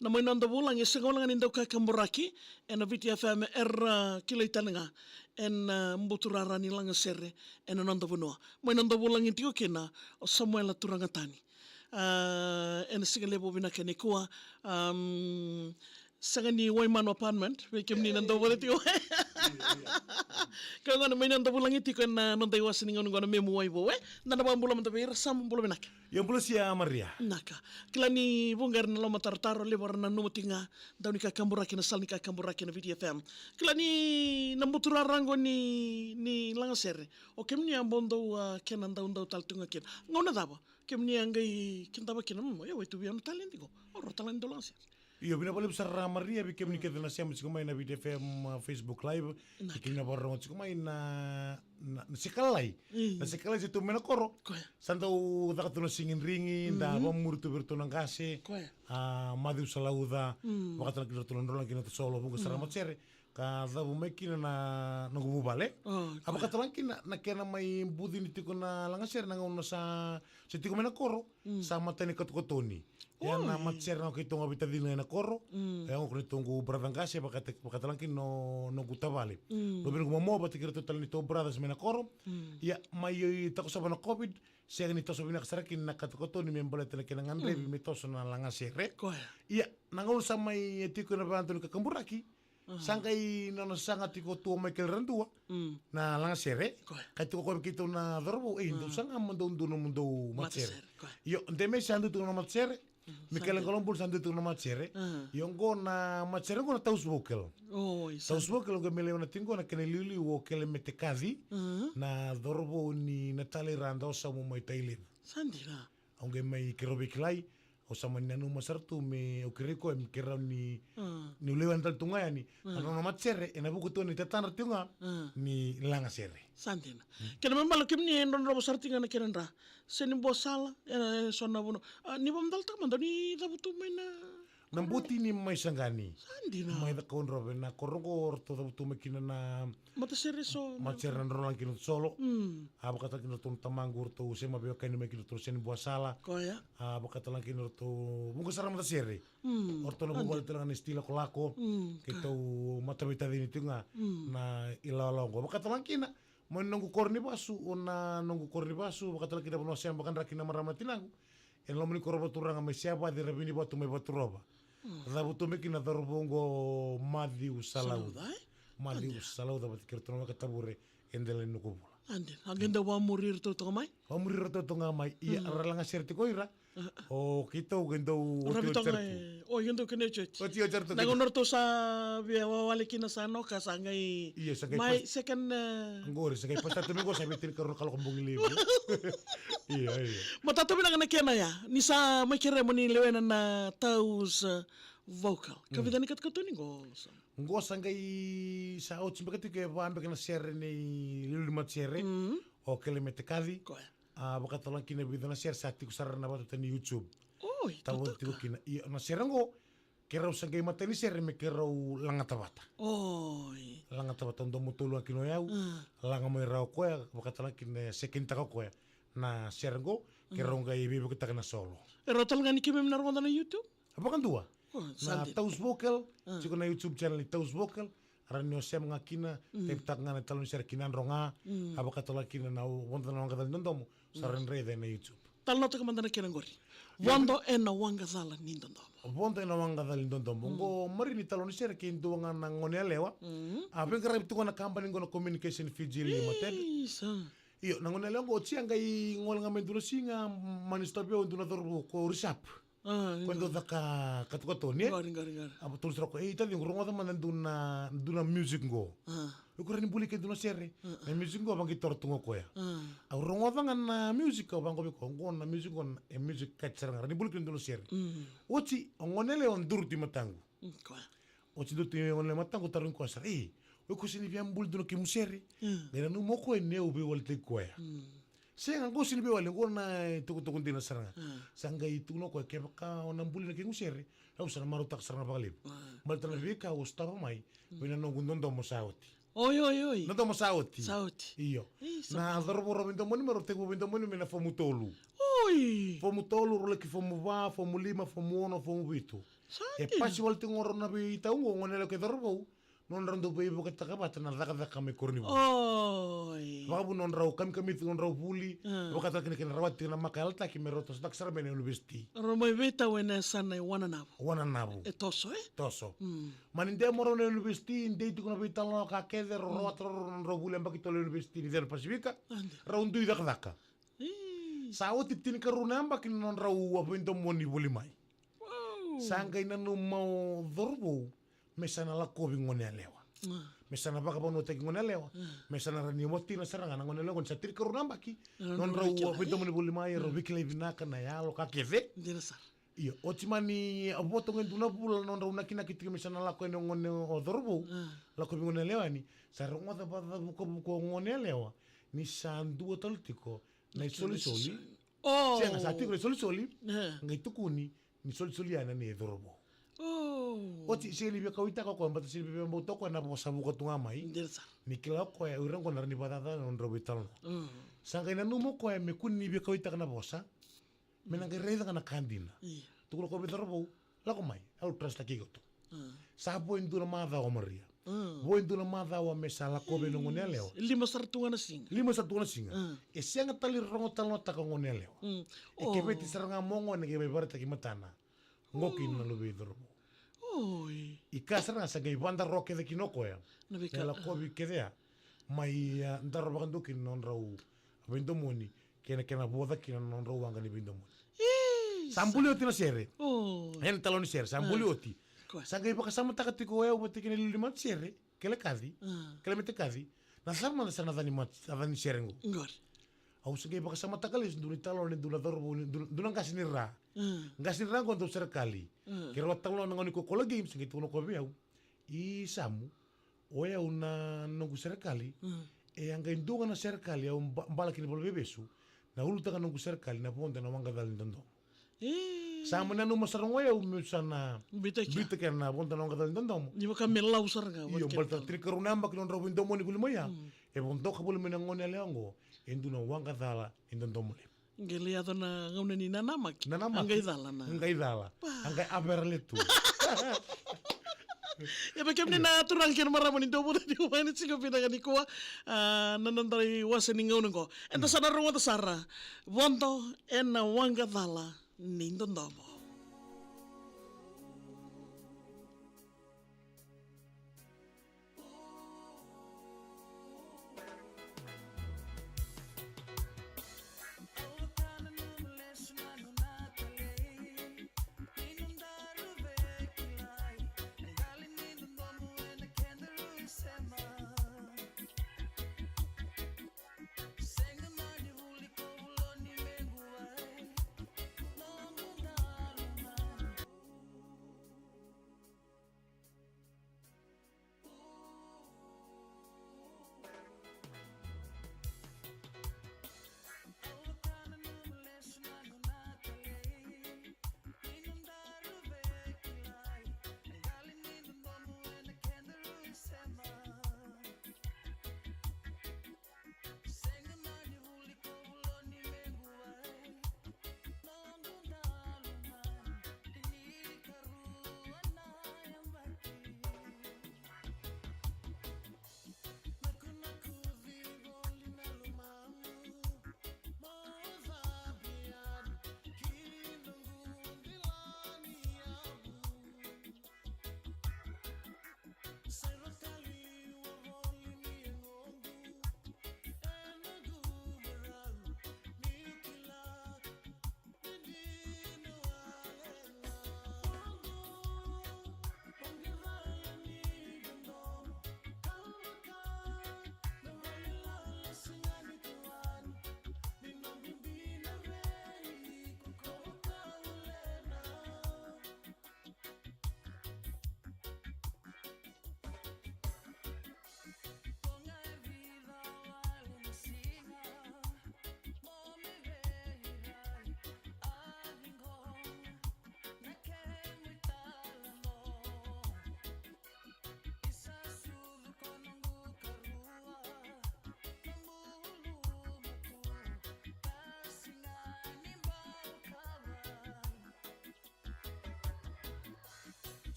na may nandabulang isangolangan indaw kakamburaki en viti FM kilay tananga en mbuturara nilang serre en nandabunoa may nandabulang intiko kina o Samuel Turangatani en sigalebo binakani kuwa sagani Wayman apartment wekem ni nandabula tiyo kaya nga may nandabulang itiko na nandaywas ningon ngona memu waybo nanabambula mantabir sam bula binak yang pula siya Maria naka kilani bungar na lama tartaro lebar na numutinga daw ni kakamburaki na sal ni kakamburaki na VTFM kilani nambutura rango ni langasere o kemni ambondo kenan daw taltunga ken ngona daba kemni angai kintaba kenam ya waitu biam talentigo oro talento langasere. Iyo bina pala besar Maria bikin ni kita nasiam sikumai na VTFM Facebook Live bikin na barang sikumai na sekalai na sekalai situ mena koro santa u tak tu singin ringin da bamur tu bertunang kasih madu salauda waktu nak bertunang rolang kina tu solo bunga saramat cere kada bumekin na ngubu bale apa kata lagi na kena mai budi ni tiku na langasir na ngona sa tiku mena koro sama tani kotoni. Yan na matser na kitong abita din na koro. Yan ko nitong bradang kasi pagkatalang kin no gutabali. Lobin ko mo bati kira total nito bradas mena koro. Ya may tako sa na COVID, siya nito sa binakasarakin na katukoto ni membola tala kinangan rebi mito so na langasere. Ya nangol sa may tiko na banto ni kakamburaki. Sangkay no sangat tiko tuwa may kelrandua na langasere. Kay tiko ko kito na dorbo ndo sanga mundo mundo matsere. Yo ndeme sandu tu na matsere. Mikael Kolombul sandu tu na macere, yung ko na macere ko na taus vocal. Taus vocal ko mele na tingo na kenelili wo kele metekadi na dorbo ni Natalie Randa sa mo may tailin. Sandira. Ang may kirobikilay o sa man nanu masartu me o kiriko em kira ni ulewan tal tungaya ni ano na macere ena buku to ni tatana tunga ni langasere. Sandina. Kena memang kim ni endon robo sartinga na kenandra. Senin bosala sonna buno. Ni bamdal ta mando ni dabutu mena. Nambuti ni may sangani. Sandina. May da kon robe na korongo orto dabutu makina na mata seriso. Macere na rolang kinu solo. Aba kata kinu tun tamangur to se mabio kanu makinu to sen buasala. Koya. Aba kata lang kinu to bunga sarang mata sere. Orto na bubal telangan estilo kolako. Kito mata bita dini tunga na ilalong. Aba kata lang kina mo nunggu korni basu ona nunggu korni basu aba kata lang kina puno siang bakan rakina marama tinangu. En lo meni koroba turanga me siapa di rabini batu me batu roba. Dabutu mekina darubongo Madiu Salauda. Madiu Salauda bat kirtono katabure endele nukubula. Andin, agenda wa murir to ngamai? Wa murir to ngamai. Iya ralanga serti koira. O kita gendo otio certi. O gendo kene certi. Otio certi. Nangonor to sa via walikina sa no kasangai. Iya sakai. Mai second Anggore sakai pasta tumingo sa bitin karon kalau kembung libo. Iya. Matato binang na kena ya. Nisa may kire mo ni lewenan na taus vocal. Kavidani kat katuni go. Ngo sangai sa otsi bakati ke ba ambek na share ni lulima share. O kelemete kadi. Bakata lang kina bidana share sa tiku sarana ba tani YouTube. Oh, tawo tiku kina. Iya na share ngo kira sangai matani share me kira langatabata. Oh. Langatabata ndo mutulu akino yau. Langamo irao koya bakata lang kina sekinta ko koya. Na share ngo kira ngai bibi kita kena solo. Erotal ngani kimem naronda na YouTube? Apa kan dua? Na taus vocal, ciko na YouTube channel ni taus vocal. Aranyo siya mga kina, tektak nga na talon siya kinan ronga, aba katala kina na wanda na wanga dali nondomo, sa renrede na YouTube. Talno ta kamanda na kinangori. Wando na wanga dala nindondomo. Wanda na wanga dali nondomo. Ngo marini talon siya kintu nga na ngonya lewa. Aben karab tuko na company ngo na communication Fiji Limited. Iyo, na ngonya lewa ngo siya ngay ngol nga mendulo singa manistobyo nduna dorbo ko risap. Quando da katukato ni apa tulis roko tadi ngurungo ta man duna music go ukura ni bulike duna sere na music go bangi tortungo ko ya urungo ta na music ko bango ko na music on music catcher ngara ni bulike duna sere ochi ongonele on durti matangu ochi durti onle matangu tarun ko sare ko sini biam bul duna ki musere ngara no moko ne ube wolte ko ya Saya nganggo sini be wale ngona tuku dina saranga. Sanga itu no ko ke baka onambuli na kingu sere. Au sana maru tak saranga pagalip. Mal tala be ka ostava mai. Bina no gundondo mo sauti. Oi. No tomo sauti. Sauti. Iyo. Na dorbo robindo moni maro tegu bindo moni mena fomu tolu. Oi. Fomu tolu role ki fomu va, fomu lima, fomu ono, fomu bitu. pasi wal tingoro na be taungo ngonelo ke dorbo non rando be ibu kata kabata na daka kami korni Oi. babu non rau kami non rau puli kata kini kini rawat tina makal ta kimi rotos dak sarbe ne university Romoi veta wena sana wana nabu E toso toso maninde moro ne university inde tu kuna vital no ka kede rawat non rau puli ambaki tole university di Pasifika raundu dak daka sawo titini karuna ambaki non rau apento moni boli mai sangkai nanu mau dorbo mesana la kobi ngone lewa mesana baka bono teki ngone lewa mesana rani moti na saranga na ngone lewa kon satir karuna baki non rau apento moni boli mai ro bikle binaka na ya lo kakeve Dirasar iyo otimani aboto ngenduna pula non rau nakina kitiki mesana la ko ngone o dorbo la kobi ngone lewa ni sarunga ta bata buko ngone lewa ni sandu toltiko na soli sianga satiko soli ngai tukuni ni soli ana ni dorbo oti sili be kawita ko mbata sili be mboto ko na bosa buko tunga mai ni kila ko ya urang ko narni batata non robital sanga ina numo ko me kunni be kawita kana bosa menanga reida kana kandina tuko ko be dorbo la ko mai au trust ki goto sa bo indura mada o maria bo indura mada o mesala ko be no ngone leo lima sartunga na singa e sianga tali rongo talo ta ko ngone leo e ke beti saranga mongo ne ke be barta ki matana ngoki na lo be dorbo Oi. I kasaranga sa gai banda roke de kinoko ya. La kobi kedea. Mai ndaro bakandu kin non rau vendo moni. Kena boda kin non rau anga ni vendo moni. Sambuli oti na sere. En taloni sere sambuli oti. Sa gai baka sama takati ko ya ubati kin lima sere. Kele kadi. Kele mete kadi. Na sama na sana dani mat dani sere ngo. Ngor. Au sa gai baka sama takali duni taloni dula dorbo dunang kasinira. Ngasira ko ndo serikali. Kira watalo ngoni ko kola games gitu no ko biau. I samu oya una nungu serikali e anga indunga na serikali au mbala kini bolo bebesu na uluta nungu serikali na ponda na wanga dal ndondo. Samu na numa sarong oya umusana bita kana ponda na wanga dal ndondo. Ni baka melau sarga. Iyo balta trikaruna mbak non robo ndomo ni kulimaya. E bondo ka bolo menangone leongo enduna wanga dala ndondo mole. Ngeliado na ngauna ni nanamak. Angai dala na. Angai dala. Angai aberletu. Ya bakem ni na turang kir maramo ni dobo na di umani singo pinaka ni kuwa nanandari wasa ni ngauna ko. Enta sana rungo ta sara. Wonto en na wanga dala ni ndondo.